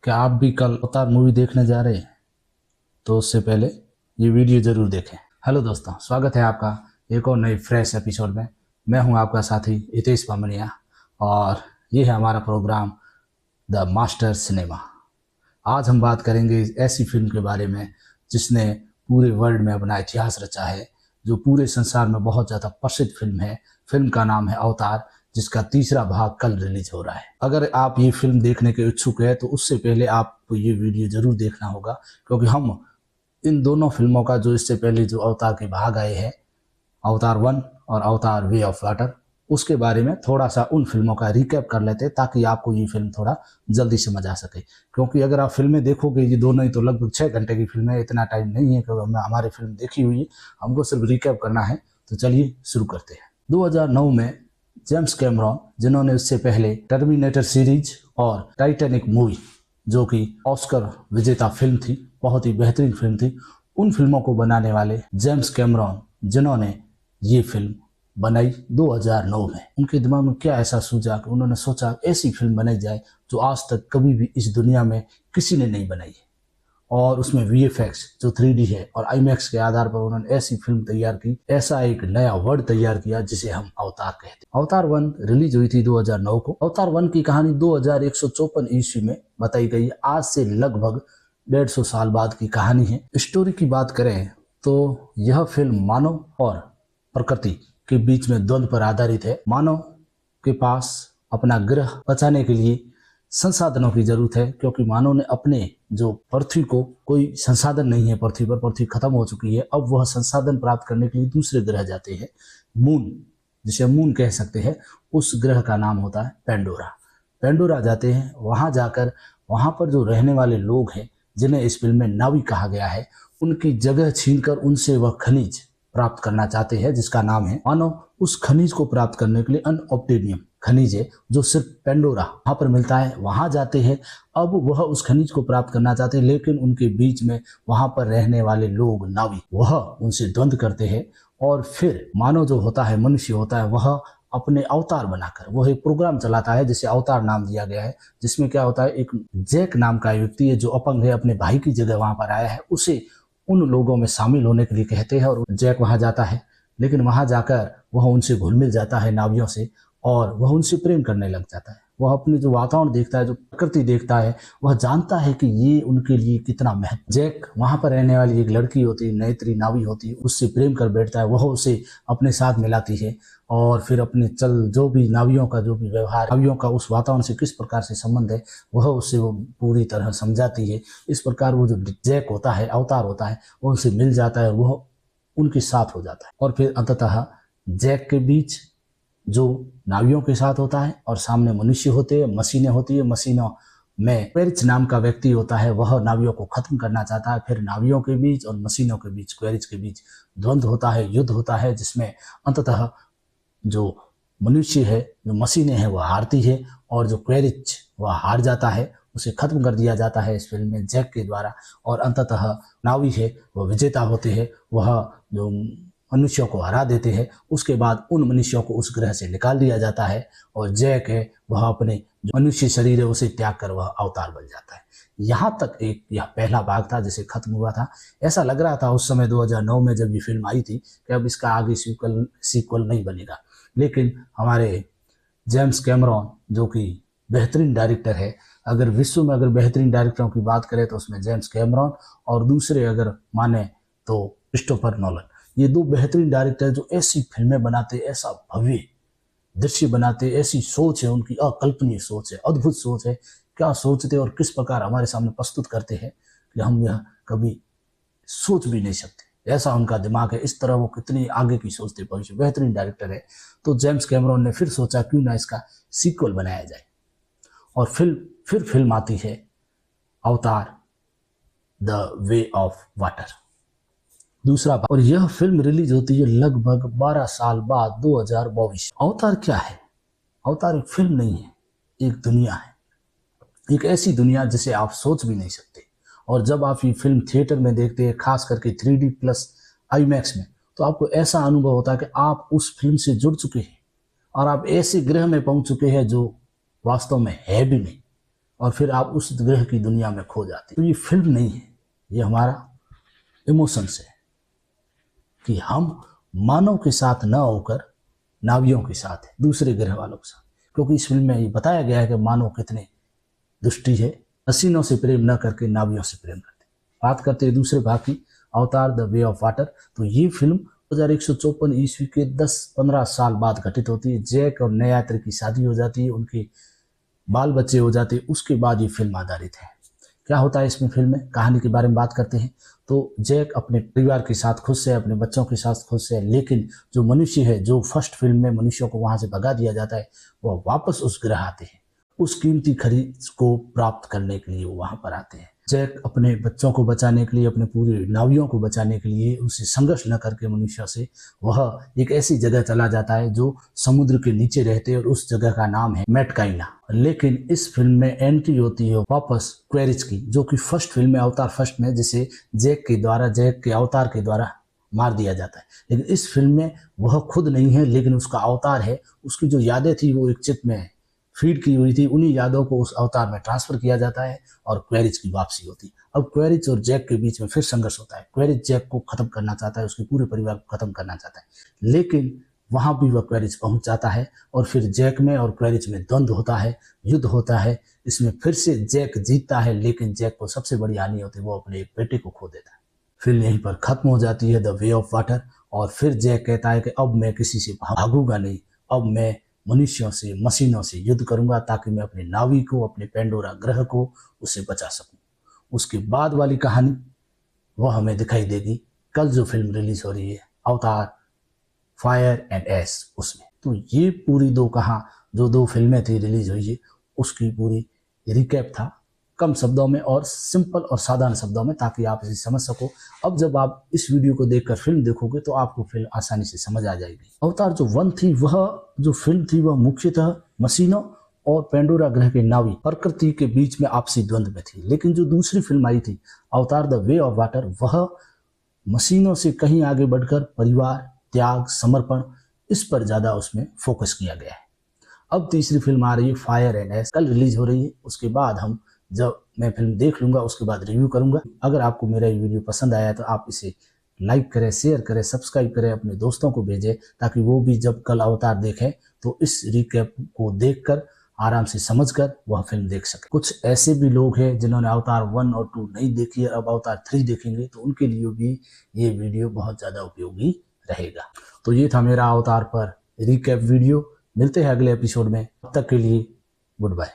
क्या आप भी कल अवतार मूवी देखने जा रहे हैं? तो उससे पहले ये वीडियो जरूर देखें। हेलो दोस्तों, स्वागत है आपका एक और नई फ्रेश एपिसोड में। मैं हूं आपका साथी हितेश बामनिया और ये है हमारा प्रोग्राम द मास्टर सिनेमा। आज हम बात करेंगे ऐसी फिल्म के बारे में जिसने पूरे वर्ल्ड में अपना इतिहास रचा है, जो पूरे संसार में बहुत ज़्यादा प्रसिद्ध फिल्म है। फिल्म का नाम है अवतार, जिसका तीसरा भाग कल रिलीज हो रहा है। अगर आप ये फिल्म देखने के इच्छुक है तो उससे पहले आपको ये वीडियो जरूर देखना होगा, क्योंकि हम इन दोनों फिल्मों का जो इससे पहले जो अवतार के भाग आए हैं, अवतार 1 और अवतार वे ऑफ वाटर, उसके बारे में थोड़ा सा उन फिल्मों का रिकैप कर लेते हैं ताकि आपको ये फिल्म थोड़ा जल्दी समझ आ सके। क्योंकि अगर आप फिल्में देखोगे, ये दोनों ही तो लगभग 6 घंटे की फिल्म है, इतना टाइम नहीं है क्योंकि हमें हमारी फिल्म देखी हुई है, हमको सिर्फ रिकैप करना है। तो चलिए शुरू करते हैं। 2009 में जेम्स कैमरॉन, जिन्होंने उससे पहले टर्मिनेटर सीरीज और टाइटैनिक मूवी, जो कि ऑस्कर विजेता फिल्म थी, बहुत ही बेहतरीन फिल्म थी, उन फिल्मों को बनाने वाले जेम्स कैमरॉन, जिन्होंने ये फिल्म बनाई 2009 में। उनके दिमाग में क्या ऐसा सूझा कि उन्होंने सोचा ऐसी फिल्म बनाई जाए जो आज तक कभी भी इस दुनिया में किसी ने नहीं बनाई है, और उसमें VFX जो 3D है और IMAX के आधार पर उन्होंने ऐसी फिल्म तैयार की, ऐसा एक नया वर्ड तैयार किया जिसे हम अवतार कहते हैं। अवतार 1 रिलीज हुई थी 2009 को। अवतार 1 की कहानी 2154 ईस्वी में बताई गई है। आज से लगभग 150 साल बाद की कहानी है। स्टोरी की बात करें तो यह फिल्म मानव और प्रकृति के बीच में द्वंद्व पर आधारित है। मानव के पास अपना ग्रह बचाने के लिए संसाधनों की जरूरत है, क्योंकि मानव ने अपने जो पृथ्वी को, कोई संसाधन नहीं है पृथ्वी पर, पृथ्वी खत्म हो चुकी है। अब वह संसाधन प्राप्त करने के लिए दूसरे ग्रह जाते हैं, मून, जिसे मून कह सकते हैं। उस ग्रह का नाम होता है पेंडोरा। पेंडोरा जाते हैं, वहां जाकर वहां पर जो रहने वाले लोग हैं, जिन्हें इस फिल्म में नावी कहा गया है, उनकी जगह छीनकर उनसे वह खनिज प्राप्त करना चाहते हैं जिसका नाम है मानव। उस खनिज को प्राप्त करने के लिए अनऑब्टेनियम खनिज है जो सिर्फ पेंडोरा वहां पर मिलता है, वहां जाते हैं। अब वह उस खनिज को प्राप्त करना चाहते हैं, लेकिन उनके बीच में वहां पर रहने वाले लोग, नावी, वह उनसे द्वंद्व करते हैं। और फिर मानव जो होता है, मनुष्य होता है, वह अपने अवतार बनाकर वह एक प्रोग्राम चलाता है जिसे अवतार नाम दिया गया है। जिसमें क्या होता है, एक जैक नाम का व्यक्ति है जो अपंग है, अपने भाई की जगह वहां पर आया है, उसे उन लोगों में शामिल होने के लिए कहते हैं। और जैक वहां जाता है, लेकिन वहां जाकर वह उनसे घुल मिल जाता है, नावियों से, और वह उनसे प्रेम करने लग जाता है। वह अपने जो वातावरण देखता है, जो प्रकृति देखता है, वह जानता है कि ये उनके लिए कितना महत्व। जैक वहां पर रहने वाली एक लड़की होती है, नैत्री नावी होती है, उससे प्रेम कर बैठता है। वह उसे अपने साथ मिलाती है और फिर अपने जो भी नावियों का जो भी व्यवहार, नावियों का उस वातावरण से किस प्रकार से संबंध है, वह उससे वो पूरी तरह समझाती है। इस प्रकार वो जो जैक होता है, अवतार होता है, वो उनसे मिल जाता है, वह उनके साथ हो जाता है। और फिर अंततः जैक के बीच जो नावियों के साथ होता है और सामने मनुष्य होते हैं, मशीनें होती है। मशीनों में क्वेरिच नाम का व्यक्ति होता है, वह नावियों को खत्म करना चाहता है। फिर नावियों के बीच और मशीनों के बीच, क्वेरिच के बीच द्वंद्व होता है, युद्ध होता है, जिसमें अंततः जो मनुष्य है, जो मशीनें हैं, वह हारती है, और जो क्वेरिच वह हार जाता है, उसे खत्म कर दिया जाता है इस फिल्म में जैक के द्वारा। और अंततः नावी है वह विजेता होते हैं, वह जो मनुष्यों को हरा देते हैं। उसके बाद उन मनुष्यों को उस ग्रह से निकाल दिया जाता है, और जैक है वह अपने जो मनुष्य शरीर है उसे त्याग कर वह अवतार बन जाता है। यहाँ तक यह पहला भाग था जिसे खत्म हुआ था। ऐसा लग रहा था उस समय 2009 में जब ये फिल्म आई थी कि अब इसका आगे सीक्वल नहीं बनेगा, लेकिन हमारे जेम्स कैमरॉन, जो कि बेहतरीन डायरेक्टर है, अगर विश्व में अगर बेहतरीन डायरेक्टरों की बात करें तो उसमें जेम्स कैमरॉन, और दूसरे अगर माने तो क्रिस्टोफर नोलन। ये दो बेहतरीन डायरेक्टर जो ऐसी फिल्में बनाते, ऐसा भव्य दृश्य बनाते, ऐसी सोच है उनकी, अकल्पनीय सोच है, अद्भुत सोच है। क्या सोचते और किस प्रकार हमारे सामने प्रस्तुत करते हैं कि हम यह कभी सोच भी नहीं सकते। ऐसा उनका दिमाग है, इस तरह वो कितनी आगे की सोचते, भविष्य। बेहतरीन डायरेक्टर है। तो जेम्स कैमरॉन ने फिर सोचा क्यों ना इसका सीक्वल बनाया जाए, और फिर फिल्म आती है अवतार द वे ऑफ वाटर, दूसरा भाग। और यह फिल्म रिलीज होती है लगभग 12 साल बाद, 2022। अवतार क्या है? अवतार एक फिल्म नहीं है, एक दुनिया है, एक ऐसी दुनिया जिसे आप सोच भी नहीं सकते। और जब आप ये फिल्म थिएटर में देखते हैं, खास करके 3D प्लस IMAX में, तो आपको ऐसा अनुभव होता है कि आप उस फिल्म से जुड़ चुके हैं और आप ऐसे ग्रह में पहुंच चुके हैं जो वास्तव में है भी नहीं। और फिर आप उस ग्रह की दुनिया में खो जाते। तो ये फिल्म नहीं है, ये हमारा इमोशंस है कि हम मानव के साथ न होकर नावियों के साथ है, दूसरे ग्रह वालों के साथ। क्योंकि इस फिल्म में ये बताया गया है कि मानव कितने दुष्टी है, हसीनों से प्रेम न करके नावियों से प्रेम करते। बात करते हैं दूसरे भाग की, अवतार द वे ऑफ वाटर। तो ये फिल्म 2154 ईस्वी के 10-15 साल बाद घटित होती है। जैक और नयात्र की शादी हो जाती है, उनके बाल बच्चे हो जाते हैं, उसके बाद ये फिल्म आधारित है। क्या होता है इसमें फिल्म में, कहानी के बारे में बात करते हैं। तो जैक अपने परिवार के साथ खुश है, अपने बच्चों के साथ खुश है, लेकिन जो मनुष्य है, जो फर्स्ट फिल्म में मनुष्यों को वहां से भगा दिया जाता है, वह वापस उस ग्रह आते हैं। उस कीमती खनिज को प्राप्त करने के लिए वो वहां पर आते हैं। जैक अपने बच्चों को बचाने के लिए, अपने पूरे नावियों को बचाने के लिए, उनसे संघर्ष न करके मनुष्यों से, वह एक ऐसी जगह चला जाता है जो समुद्र के नीचे रहते हैं, और उस जगह का नाम है मेटकाइना। लेकिन इस फिल्म में एंट्री होती है वापस क्वेरिज की, जो कि फर्स्ट फिल्म में, अवतार फर्स्ट में, जिसे जैक के अवतार के द्वारा मार दिया जाता है। लेकिन इस फिल्म में वह खुद नहीं है, लेकिन उसका अवतार है। उसकी जो यादें थी वो एक चिप में फीड की हुई थी, उन्हीं यादों को उस अवतार में ट्रांसफर किया जाता है और क्वेरिज की वापसी होती है। अब क्वेरिज और जैक के बीच में फिर संघर्ष होता है। क्वेरिज जैक को खत्म करना चाहता है, उसके पूरे परिवार को खत्म करना चाहता है, लेकिन वहां भी वह क्वेरिज पहुंच जाता है और फिर जैक में और क्वेरिज में द्वंद्व होता है, युद्ध होता है। इसमें फिर से जैक जीतता है, लेकिन जैक को सबसे बड़ी हानि होती है, वो अपने एक बेटे को खो देता है। फिल्म यहीं पर खत्म हो जाती है, द वे ऑफ वाटर। और फिर जैक कहता है कि अब मैं किसी से भागूंगा नहीं, अब मैं मनुष्यों से, मशीनों से युद्ध करूंगा, ताकि मैं अपने नावी को, अपने पेंडोरा ग्रह को, उसे बचा सकूं। उसके बाद वाली कहानी वह हमें दिखाई देगी कल जो फिल्म रिलीज हो रही है, अवतार फायर एंड एस, उसमें। तो ये पूरी जो दो फिल्में थी रिलीज हुई है, उसकी पूरी रिकैप था, कम शब्दों में और सिंपल और साधारण शब्दों में, ताकि आप इसे समझ सको। अब जब आप इस वीडियो को देखकर फिल्म देखोगे तो आपको फिल्म आसानी से समझ आ जाएगी। अवतार जो 1 थी, वह जो फिल्म थी, वह मुख्यतः मशीनों और पेंडोरा ग्रह के नावी प्रकृति के बीच में आपसी द्वंद्व में थी। लेकिन जो दूसरी फिल्म आई थी, अवतार द वे ऑफ वाटर, वह मशीनों से कहीं आगे बढ़कर परिवार, त्याग, समर्पण, इस पर ज्यादा उसमें फोकस किया गया है। अब तीसरी फिल्म आ रही है फायर एंड एस, कल रिलीज हो रही है। उसके बाद जब मैं फिल्म देख लूंगा उसके बाद रिव्यू करूंगा। अगर आपको मेरा ये वीडियो पसंद आया तो आप इसे लाइक करें, शेयर करें, सब्सक्राइब करें, अपने दोस्तों को भेजें, ताकि वो भी जब कल अवतार देखें तो इस रिकैप को देखकर आराम से समझकर वह फिल्म देख सके। कुछ ऐसे भी लोग हैं जिन्होंने अवतार 1 और 2 नहीं देखी है, अब अवतार 3 देखेंगे, तो उनके लिए भी ये वीडियो बहुत ज़्यादा उपयोगी रहेगा। तो ये था मेरा अवतार पर रिकैप वीडियो। मिलते हैं अगले एपिसोड में, तब तक के लिए गुड बाय।